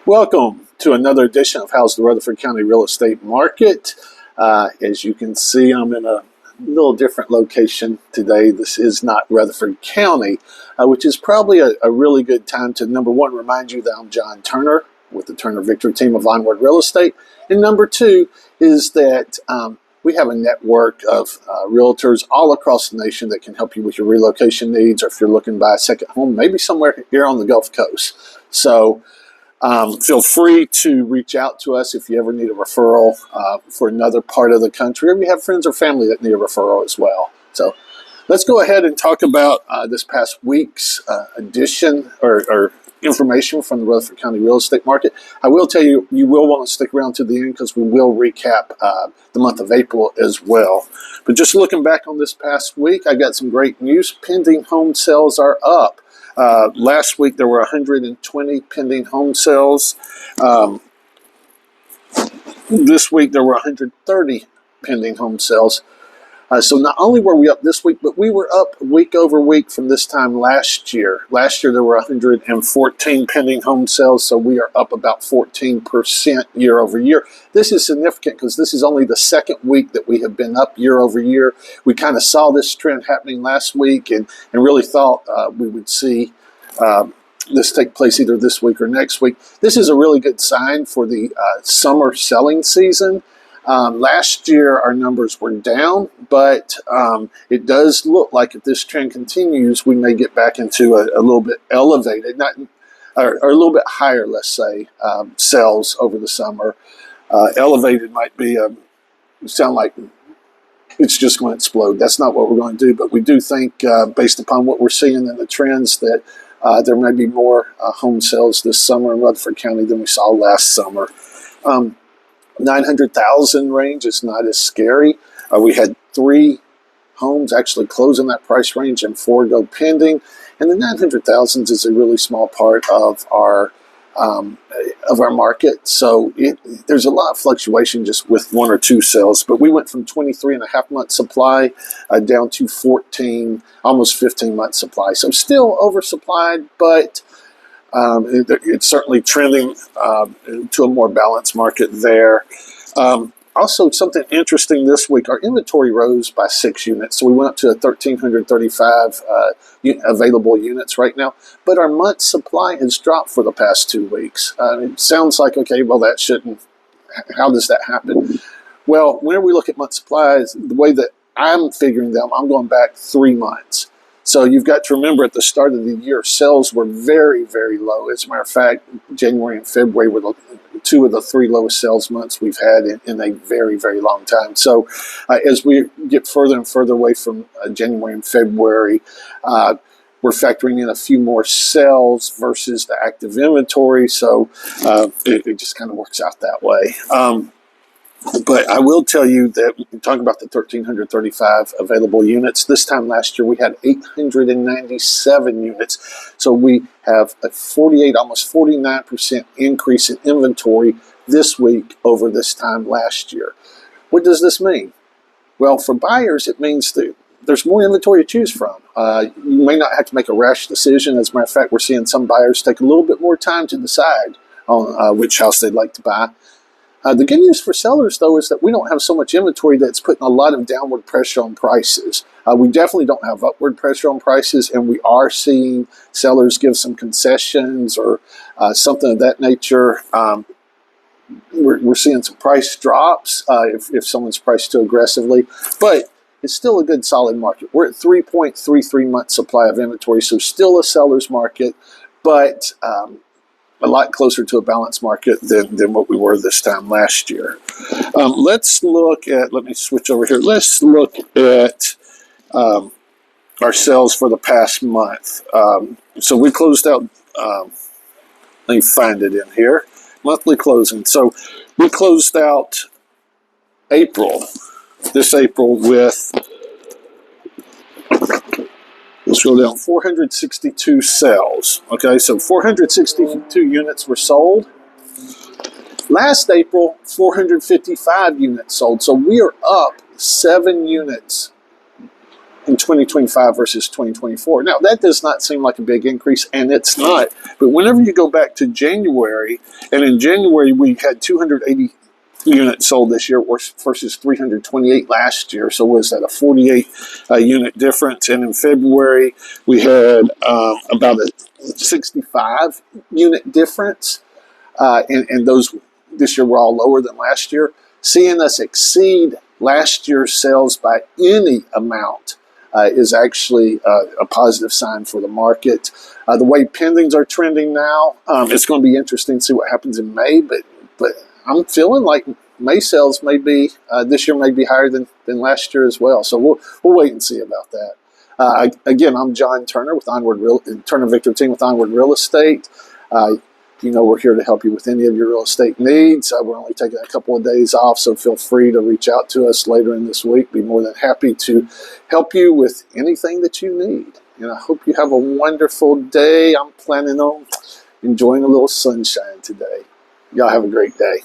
Welcome to another edition of How's the Rutherford County Real Estate Market. As you can see, I'm in a little different location today. This is not Rutherford County, which is probably a really good time to, number one, remind you that I'm John Turner with the Turner Victory team of Onward Real Estate. And number two is that we have a network of realtors all across the nation that can help you with your relocation needs, or if you're looking to buy a second home, maybe somewhere here on the Gulf Coast. So feel free to reach out to us if you ever need a referral for another part of the country, or you have friends or family that need a referral as well. So let's go ahead and talk about this past week's edition or information from the Rutherford County real estate market. I will tell you, you will want to stick around to the end because we will recap the month of April as well. But just looking back on this past week, I got some great news. Pending home sales are up. Last week there were 120 pending home sales. This week there were 130 pending home sales. So not only were we up this week, but we were up week over week from this time last year. Last year there were 114 pending home sales, so we are up about 14% year over year. This is significant because this is only the second week that we have been up year over year. We kind of saw this trend happening last week and really thought we would see this take place either this week or next week. This is a really good sign for the summer selling season. Last year our numbers were down, but it does look like if this trend continues, we may get back into a little bit elevated, or a little bit higher, let's say, sales over the summer. Elevated might be sound like it's just going to explode. That's not what we're going to do, but we do think, based upon what we're seeing in the trends, that there may be more home sales this summer in Rutherford County than we saw last summer. 900,000 range is not as scary. We had 3 homes actually close in that price range and 4 go pending. And the 900,000 is a really small part of our market. So there's a lot of fluctuation just with 1 or 2 sales. But we went from 23 and a half month supply down to 14, almost 15 month supply. So still oversupplied, but it's certainly trending to a more balanced market there. Also, something interesting this week, our inventory rose by 6 units. So we went up to 1,335 available units right now. But our month supply has dropped for the past 2 weeks. It sounds like, okay, well, that shouldn't. How does that happen? Well, whenever we look at month supplies, the way that I'm figuring them, I'm going back 3 months. So you've got to remember at the start of the year, sales were very, very low. As a matter of fact, January and February were 2 of the 3 lowest sales months we've had in a very, very long time. So as we get further and further away from January and February, we're factoring in a few more sales versus the active inventory. So it just kind of works out that way. But I will tell you that we can talk about the 1,335 available units. This time last year, we had 897 units. So we have a 48, almost 49% increase in inventory this week over this time last year. What does this mean? Well, for buyers, it means that there's more inventory to choose from. You may not have to make a rash decision. As a matter of fact, we're seeing some buyers take a little bit more time to decide on which house they'd like to buy. The good news for sellers, though, is that we don't have so much inventory that's putting a lot of downward pressure on prices. We definitely don't have upward pressure on prices, and we are seeing sellers give some concessions or something of that nature. We're seeing some price drops if someone's priced too aggressively, but it's still a good, solid market. We're at 3.33 months supply of inventory, so still a seller's market, but a lot closer to a balanced market than what we were this time last year. Let's look at, let me switch over here. Let's look at our sales for the past month. So we closed out, let me find it in here, monthly closing. So we closed out this April with, let's go down, 462 sales. Okay, so 462 units were sold. Last April, 455 units sold. So we are up 7 units in 2025 versus 2024. Now, that does not seem like a big increase, and it's not. But whenever you go back to January, and in January we had 280 units sold this year versus 328 last year. So was that a 48 unit difference? And in February we had about a 65 unit difference, and those this year were all lower than last year. Seeing us exceed last year's sales by any amount is actually a positive sign for the market. The way pendings are trending now, it's going to be interesting to see what happens in May, but I'm feeling like May sales may be this year may be higher than last year as well. So we'll wait and see about that. Again, I'm John Turner with Turner Victor team with Onward Real Estate. We're here to help you with any of your real estate needs. We're only taking a couple of days off, so feel free to reach out to us later in this week. Be more than happy to help you with anything that you need. And I hope you have a wonderful day. I'm planning on enjoying a little sunshine today. Y'all have a great day.